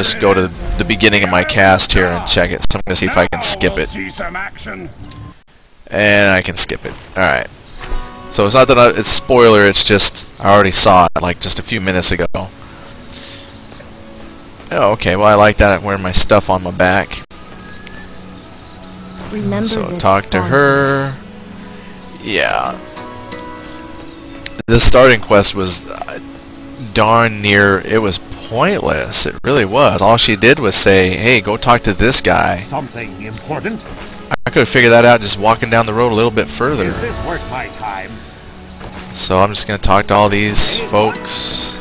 just go to the beginning of my cast here and check it. So I'm going to see if I can skip it. And I can skip it. Alright. So it's not that it's spoiler, it's just I already saw it like just a few minutes ago. Oh, okay, well I like that. I'm wearing my stuff on my back. Remember So talk to her. Yeah. The starting quest was darn near, it was pointless. It really was. All she did was say, hey, go talk to this guy. Something important? I could have figured that out just walking down the road a little bit further. Is this worth my time? So I'm just going to talk to all these folks.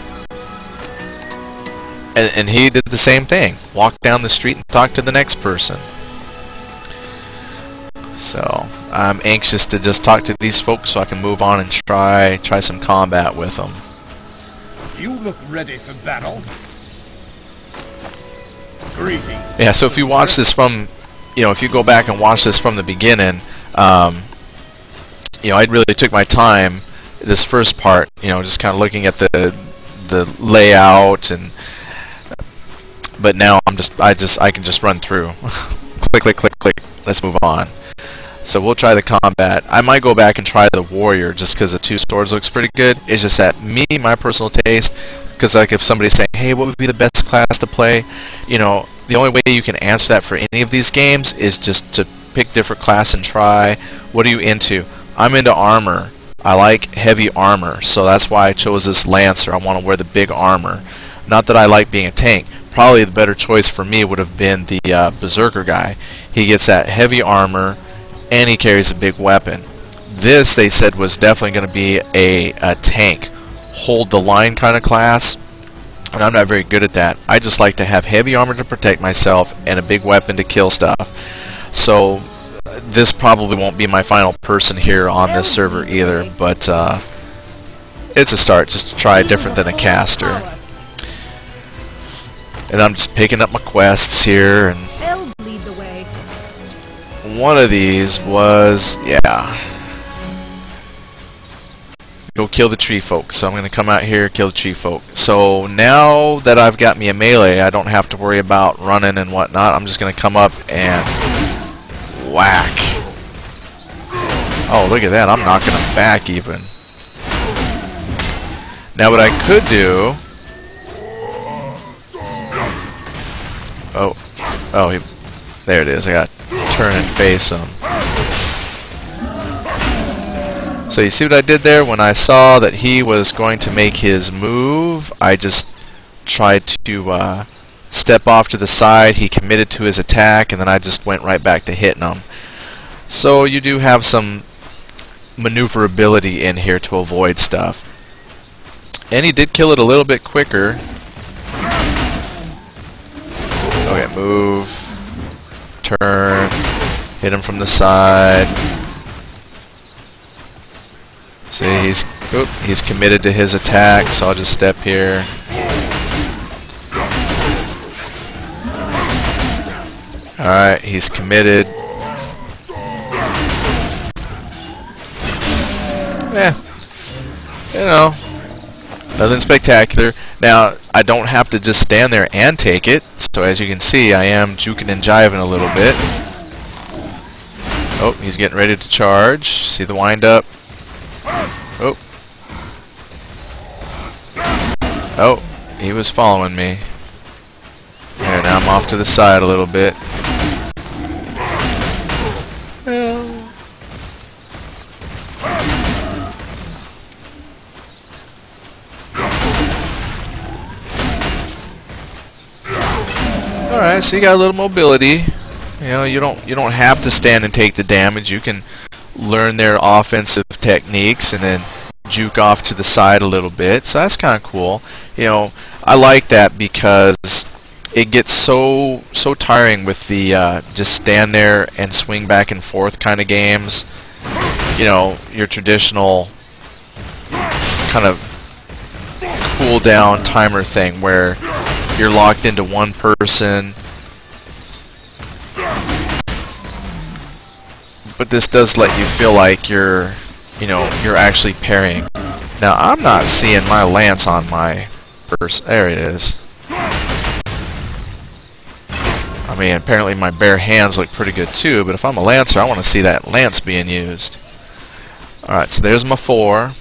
And he did the same thing. Walk down the street and talk to the next person. So I'm anxious to just talk to these folks so I can move on and try some combat with them. You look ready for battle. Greetings. Yeah, so if you watch this from, if you go back and watch this from the beginning, I really took my time this first part, just kind of looking at the layout, and but now I can just run through. Click, click, click, click. Let's move on. So we'll try the combat. I might go back and try the warrior just because the two swords looks pretty good. It's just that my personal taste, because like if somebody's saying, hey, what would be the best class to play, the only way you can answer that for any of these games is just to pick different class and try. What are you into? I'm into armor. I like heavy armor, so that's why I chose this Lancer. I want to wear the big armor. Not that I like being a tank. Probably the better choice for me would have been the Berserker guy. He gets that heavy armor, and he carries a big weapon. This, they said, was definitely going to be a tank, hold the line kind of class, and I'm not very good at that. I just like to have heavy armor to protect myself and a big weapon to kill stuff. So this probably won't be my final person here on this server either, but it's a start, just to try different than a caster. And I'm just picking up my quests here, and one of these was, go kill the tree folk. So I'm going to come out here, kill the tree folk. So now that I've got me a melee, I don't have to worry about running and whatnot. I'm just going to come up and whack. Oh, look at that. I'm knocking him back even. Now what I could do... there it is. I got to turn and face him. So you see what I did there? When I saw that he was going to make his move, I just tried to step off to the side. He committed to his attack, and then I just went right back to hitting him. So you do have some maneuverability in here to avoid stuff. And he did kill it a little bit quicker. Okay, move, turn, hit him from the side. See, he's committed to his attack, so I'll just step here. Alright, he's committed. Nothing spectacular. Now, I don't have to just stand there and take it. So as you can see, I am juking and jiving a little bit. Oh, he's getting ready to charge. See the wind up? Oh. Oh, he was following me. There, now I'm off to the side a little bit. Alright, so you got a little mobility. You don't have to stand and take the damage. You can learn their offensive techniques and then juke off to the side a little bit. So that's kind of cool. I like that because it gets so tiring with the just stand there and swing back and forth kind of games. Your traditional kind of cooldown timer thing where you're locked into one person. But this does let you feel like you're actually parrying. Now, I'm not seeing my lance on my purse. There it is. I mean, apparently my bare hands look pretty good too, but if I'm a lancer, I want to see that lance being used. Alright, so there's my 4.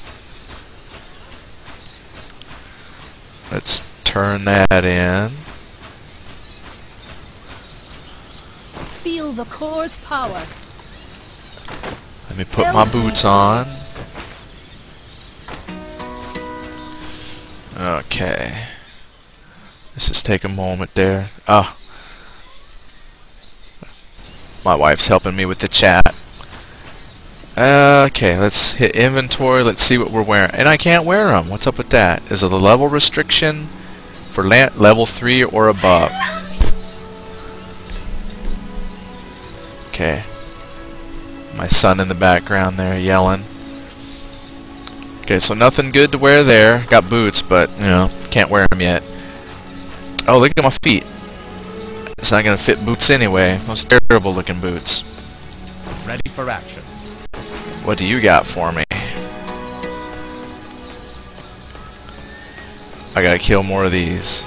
Let's turn that in. Feel the core's power. Let me put my boots on. Okay. Let's just take a moment there. Oh. My wife's helping me with the chat. Okay, let's hit inventory. Let's see what we're wearing. And I can't wear them. What's up with that? Is it a level restriction for level 3 or above? Okay. My son in the background there yelling. Okay, so nothing good to wear there. Got boots, but, you know, can't wear them yet. Oh, look at my feet. It's not going to fit boots anyway. Those terrible looking boots. Ready for action. What do you got for me? I gotta kill more of these.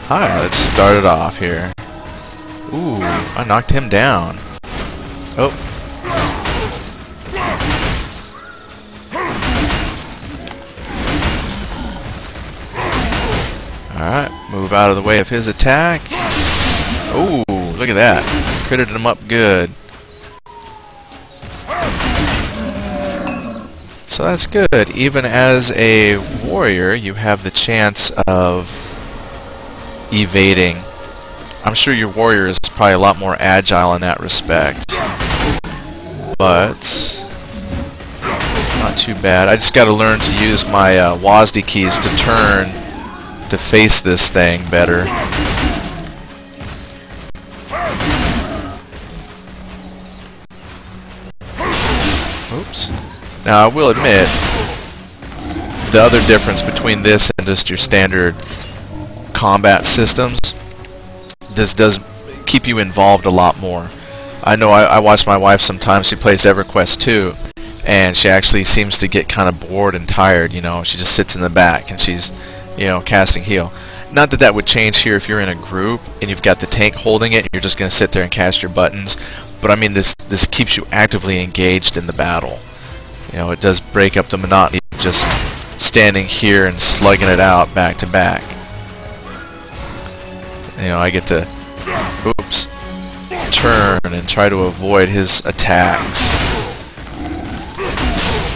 Hi, let's start it off here. Ooh, I knocked him down. Oh. Alright, move out of the way of his attack. Ooh, look at that. Critted him up good. So that's good. Even as a warrior, you have the chance of evading. I'm sure your warrior is probably a lot more agile in that respect. But not too bad. I just got to learn to use my WASD keys to turn to face this thing better. Oops. Now I will admit, the other difference between this and just your standard combat systems, this does keep you involved a lot more. I know I watch my wife sometimes. She plays EverQuest 2, and she actually seems to get kind of bored and tired. You know, she just sits in the back and she's, you know, casting heal. Not that that would change here if you're in a group and you've got the tank holding it and you're just going to sit there and cast your buttons. But I mean, this keeps you actively engaged in the battle. You know, it does break up the monotony of just standing here and slugging it out back to back. You know, I get to, oops, turn and try to avoid his attacks.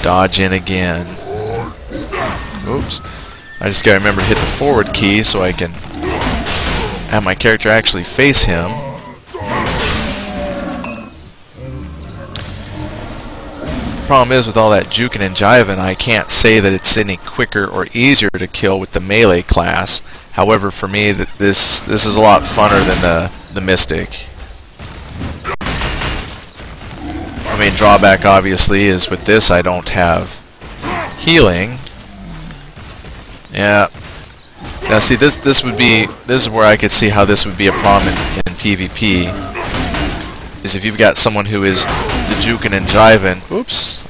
Dodge in again. Oops. I just gotta remember to hit the forward key so I can have my character actually face him. Problem is, with all that juking and jiving, I can't say that it's any quicker or easier to kill with the melee class. However, for me, this is a lot funner than the Mystic. I mean, drawback obviously is with this I don't have healing. Yeah. Now see, this is where I could see how this would be a problem in PvP. Is if you've got someone who is the juking and jiving, oops,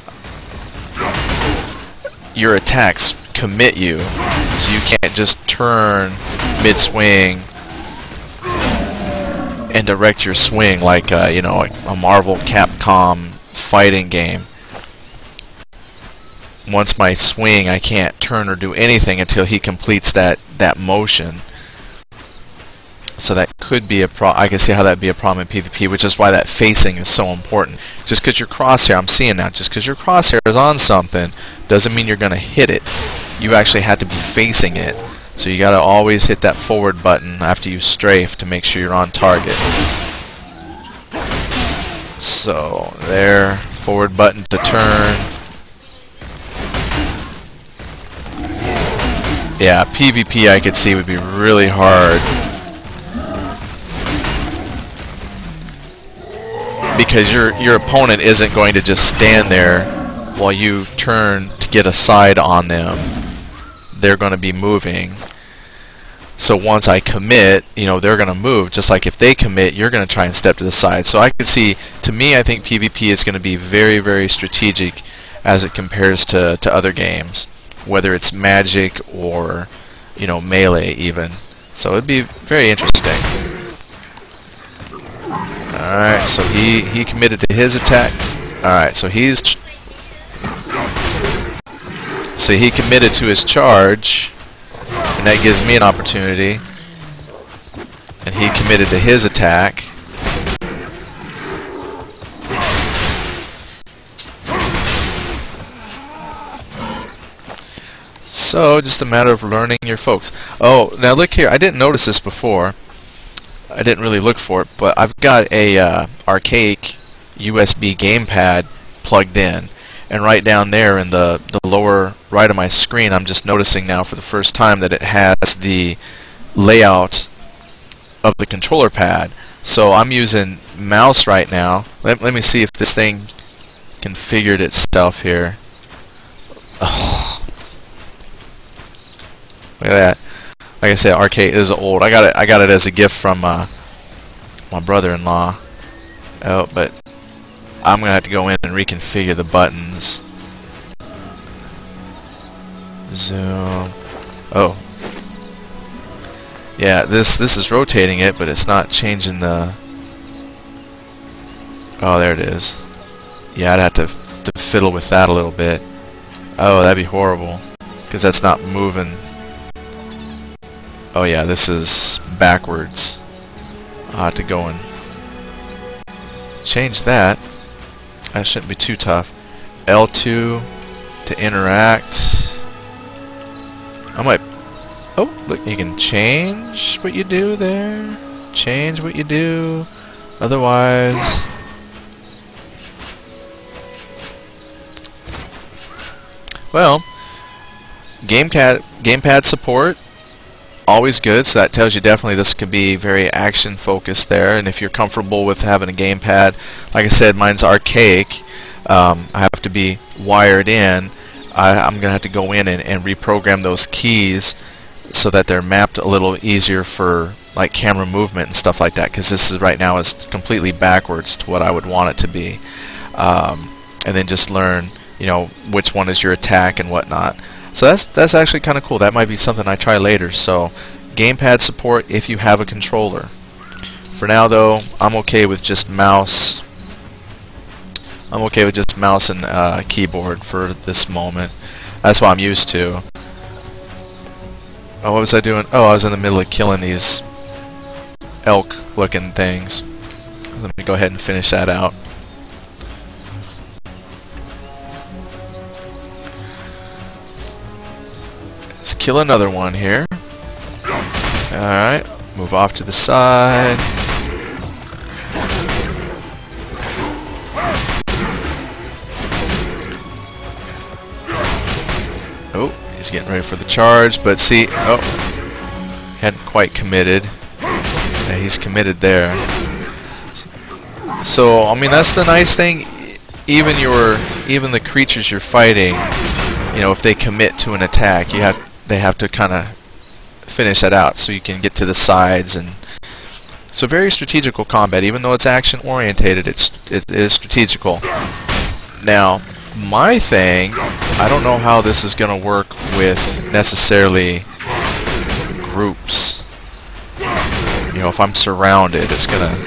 your attacks commit you, so you can't just turn mid-swing and direct your swing like you know, like a Marvel Capcom fighting game. Once my swing, I can't turn or do anything until he completes that motion. So that could be a I can see how that'd be a problem in PvP, which is why that facing is so important. Just because your crosshair, I'm seeing now, just because your crosshair is on something doesn't mean you're going to hit it. You actually have to be facing it. So you got to always hit that forward button after you strafe to make sure you're on target. So there, forward button to turn. Yeah, PvP I could see would be really hard. Because your opponent isn't going to just stand there while you turn to get a side on them. They're going to be moving. So once I commit, you know, they're going to move. Just like if they commit, you're going to try and step to the side. So I could see, to me, I think PvP is going to be very, very strategic as it compares to other games. Whether it's Magic or, you know, Melee even. So it'd be very interesting. Alright, so he committed to his attack. Alright, so he committed to his charge, and that gives me an opportunity. And he committed to his attack. So, just a matter of learning your folks. Oh, now look here. I didn't notice this before. I didn't really look for it, but I've got a archaic USB gamepad plugged in. And right down there in the lower right of my screen, I'm just noticing now for the first time that it has the layout of the controller pad. So I'm using mouse right now. Let me see if this thing configured itself here. Oh. Look at that. Like I said, arcade is old. I got it as a gift from my brother-in-law. Oh, but I'm gonna have to go in and reconfigure the buttons. Zoom. Oh. Yeah, this is rotating it, but it's not changing the. Oh, there it is. Yeah, I'd have to fiddle with that a little bit. Oh, that'd be horrible, because that's not moving. Oh yeah, this is backwards. I'll have to go and change that. That shouldn't be too tough. L2 to interact. I might. Oh, look, you can change what you do there. Change what you do. Otherwise. Well, gamepad support. Always good, so that tells you definitely this could be very action focused there. And if you're comfortable with having a gamepad, like I said, mine's archaic. I have to be wired in. I'm gonna have to go in and reprogram those keys so that they're mapped a little easier for like camera movement and stuff like that, because this is right now is completely backwards to what I would want it to be. And then just learn, you know, which one is your attack and whatnot. So that's actually kind of cool. That might be something I try later. So gamepad support if you have a controller. For now though, I'm okay with just mouse. I'm okay with just mouse and keyboard for this moment. That's what I'm used to. Oh, what was I doing? Oh, I was in the middle of killing these elk looking things. Let me go ahead and finish that out. Let's kill another one here. Alright, move off to the side. Oh, he's getting ready for the charge, but see, oh, hadn't quite committed. Yeah, he's committed there. So, I mean, that's the nice thing. Even the creatures you're fighting, you know, if they commit to an attack, they have to kind of finish that out so you can get to the sides. And so very strategical combat. Even though it's action orientated, it is strategical. Now my thing, I don't know how this is going to work with necessarily groups. You know, if I'm surrounded, it's gonna,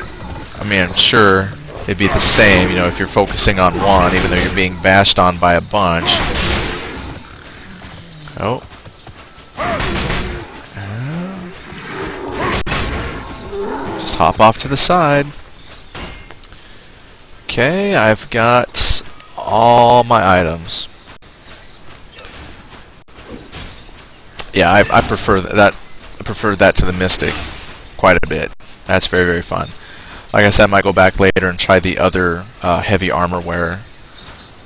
I mean, I'm sure it'd be the same, you know, if you're focusing on one, even though you're being bashed on by a bunch. Oh. Just hop off to the side. Okay, I've got all my items. Yeah, I prefer that. I prefer that to the Mystic quite a bit. That's very, very fun. Like I said, I might go back later and try the other heavy armor wearer.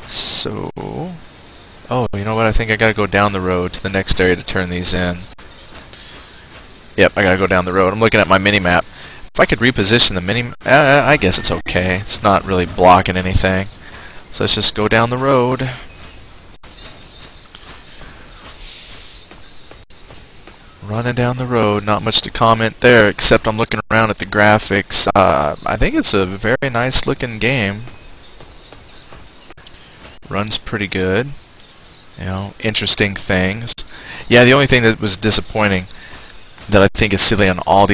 So, oh, you know what? I think I gotta go down the road to the next area to turn these in. Yep, I gotta go down the road. I'm looking at my mini-map. If I could reposition the mini, I guess it's okay. It's not really blocking anything. So let's just go down the road. Running down the road, not much to comment there, except I'm looking around at the graphics. I think it's a very nice looking game. Runs pretty good. You know, interesting things. Yeah, the only thing that was disappointing, that I think is silly on all